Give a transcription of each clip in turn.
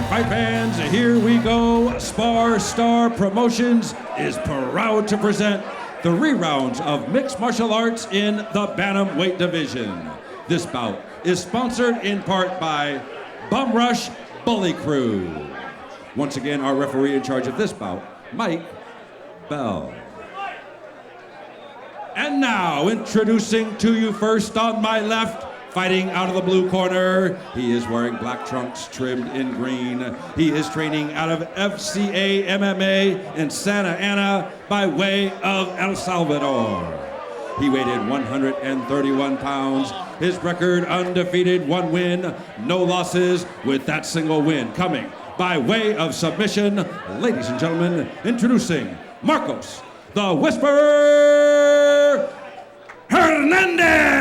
right, fight fans, here we go. Spar Star Promotions is proud to present 3 rounds of mixed martial arts in the bantamweight division. This bout is sponsored in part by Bum Rush Bully Crew. Once again, our referee in charge of this bout, Mike Bell. And now, introducing to you first on my left, fighting out of the blue corner, he is wearing black trunks trimmed in green. He is training out of FCA MMA in Santa Ana by way of El Salvador. He weighed in 131 pounds. His record undefeated, 1 win, no losses, with that single win coming by way of submission. Ladies and gentlemen, introducing Marcos, the Whisperer Hernandez.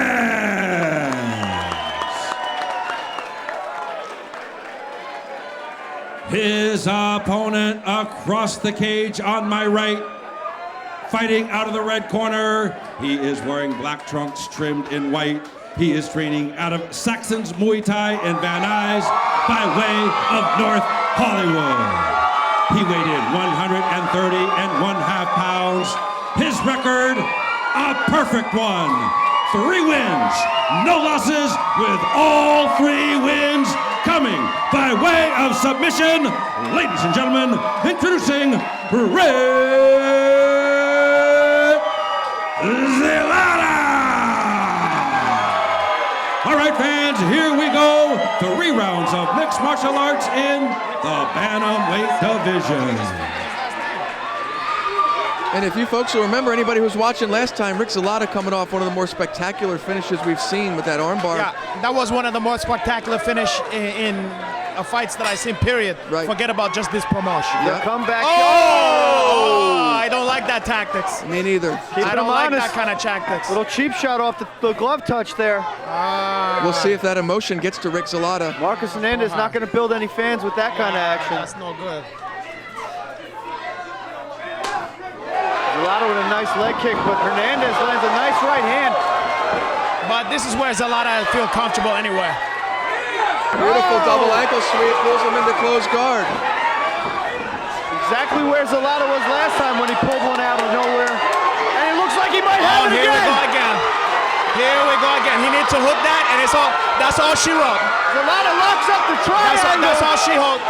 His opponent across the cage on my right, fighting out of the red corner. He is wearing black trunks trimmed in white. He is training out of Saxon's Muay Thai in Van Nuys by way of North Hollywood. He weighed in 130.5 pounds. His record, a perfect one. 3 wins, no losses, with all 3 wins coming by way of submission. Ladies and gentlemen, introducing Rick Zelda. All right, fans, here we go. 3 rounds of mixed martial arts in the bantamweight division. And if you folks will remember, anybody who was watching last time, Rick Zelda coming off one of the more spectacular finishes we've seen with that armbar. Yeah, that was one of the most spectacular finish in fights that I've seen, period. Right. Forget about just this promotion. Yeah. Comeback. Oh! I don't like that tactics. Me neither. I don't like that kind of tactics. Little cheap shot off the glove touch there. We'll see if that emotion gets to Rick Zelda. Marcos Hernandez not going to build any fans with that kind of action. That's no good. Zelada with a nice leg kick, but Hernandez lands a nice right hand. But this is where Zelada feel comfortable anyway. Beautiful double ankle sweep, pulls him into closed guard. Exactly where Zelada was last time when he pulled one out of nowhere. And it looks like he might have it Here again. we go again. Here we go again. He needs to hook that, and that's all she wrote. Zelada locks up the triangle. That's all she wrote.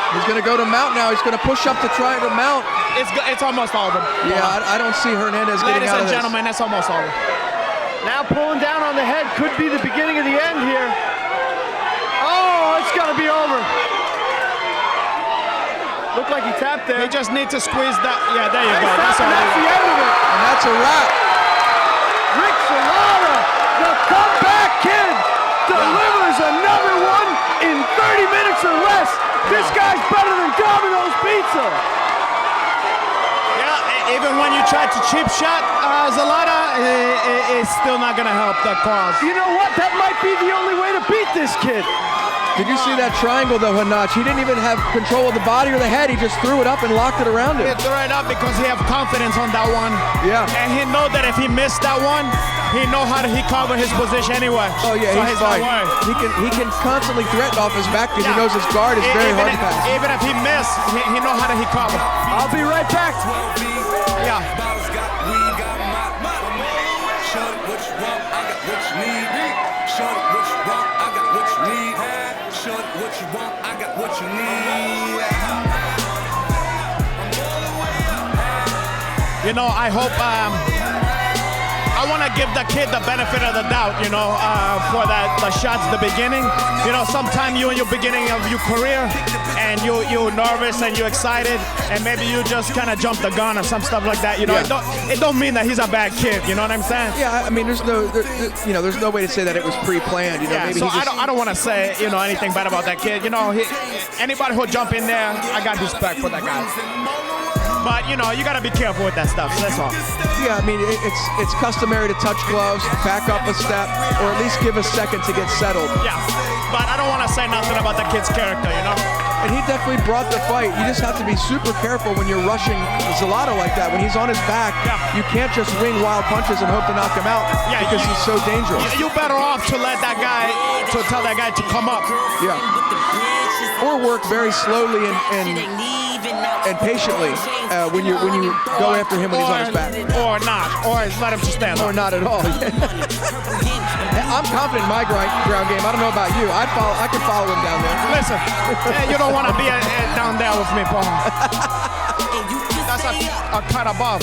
He's going to go to mount now. He's going to push up to try to mount. It's almost over. Yeah, I don't see Hernandez getting out of this. Ladies and gentlemen, that's almost over. Now pulling down on the head could be the beginning of the end here. Oh, it's gonna be over. Looked like he tapped there. He just needs to squeeze that. Yeah, there you go. That's the end of it. And that's a wrap. Rick Zelda, the comeback kid, delivers another one in 30 minutes or less. This guy's better than Domino's Pizza. Yeah, even when you try to cheap shot Zelada, it's still not gonna help the cause. You know what? That might be the only way to beat this kid. Did you see that triangle though, Hernach? He didn't even have control of the body or the head. He just threw it up and locked it around him. He threw it up because he have confidence on that one. Yeah. And he know that if he missed that one, he know how to cover his position anyway. Oh yeah, so he's fine. He can constantly threaten off his back because he knows his guard is very hard to pass. Even if he missed, he know how to cover. I'll be right back. Yeah. You know, I hope, I want to give the kid the benefit of the doubt, you know, for the shots at the beginning. You know, sometime you in your beginning of your career and you're nervous and you're excited and maybe you just kind of jump the gun or some stuff like that. You know, it don't mean that he's a bad kid. You know what I'm saying? Yeah, I mean, there's no way to say that it was pre-planned. You know, yeah, maybe so I don't want to say, you know, anything bad about that kid. You know, anybody who'll jump in there, I got respect for that guy. But, you know, you got to be careful with that stuff, so that's all. Yeah, I mean, it's customary to touch gloves, back up a step, or at least give a second to get settled. Yeah, but I don't want to say nothing about the kid's character, you know? And he definitely brought the fight. You just have to be super careful when you're rushing Zelda like that. When he's on his back, you can't just wing wild punches and hope to knock him out because he's so dangerous. You're better off to let that guy to tell that guy to come up. Yeah. Or work very slowly and patiently when you go after him when he's on his back. Or not. Or let him just stand Or up. not at all. I'm confident in my ground game. I don't know about you. I can follow him down there. Listen, you don't want to be down there with me, Paul. That's a cut above.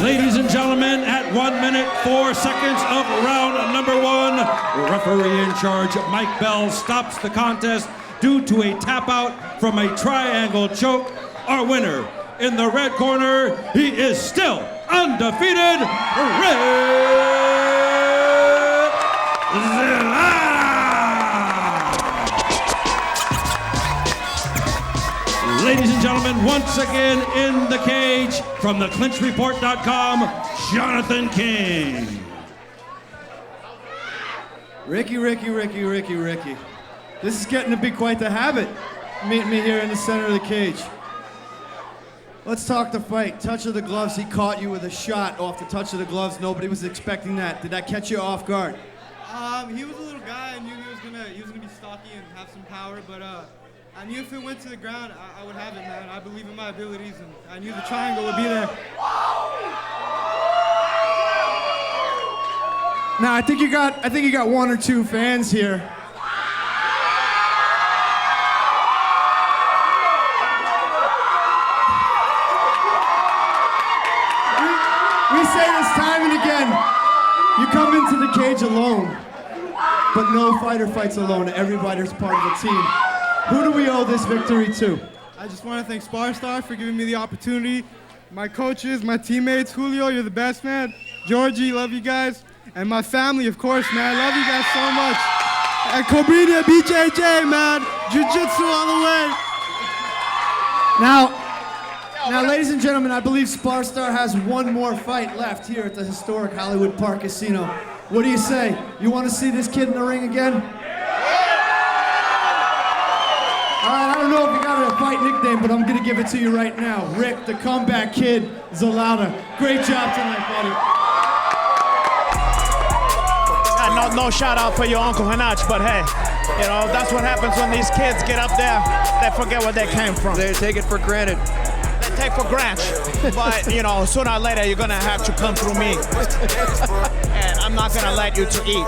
Ladies and gentlemen, at 1 minute 4 seconds of round number 1, referee in charge Mike Bell stops the contest due to a tap out from a triangle choke. Our winner in the red corner, he is still undefeated, Red Zelda! Ladies and gentlemen, once again in the cage, from theclinchreport.com, Jonathan King. Ricky. This is getting to be quite the habit, meeting me here in the center of the cage. Let's talk the fight. Touch of the gloves, he caught you with a shot off the touch of the gloves. Nobody was expecting that. Did that catch you off guard? He was a little guy. I knew he was gonna be stocky and have some power, but I knew if it went to the ground, I would have it, man. I believe in my abilities, and I knew the triangle would be there. Now I think you got one or two fans here. We say this time and again, you come into the cage alone, but no fighter fights alone. Everybody's part of the team. Who do we owe this victory to? I just want to thank Sparstar for giving me the opportunity. My coaches, my teammates, Julio, you're the best, man. Georgie, love you guys. And my family, of course, man. I love you guys so much. And Cobina, BJJ, man. Jiu-jitsu all the way. Now, ladies and gentlemen, I believe Sparstar has one more fight left here at the historic Hollywood Park Casino. What do you say? You want to see this kid in the ring again? All right, I don't know if you got a fight nickname, but I'm going to give it to you right now. Rick, the comeback kid, Zelda. Great job tonight, buddy. No shout out for your Uncle Hernandez, but hey, you know, that's what happens when these kids get up there. They forget where they came from. They take it for granted. They take for granted. But, you know, sooner or later, you're going to have to come through me. And I'm not going to let you to eat.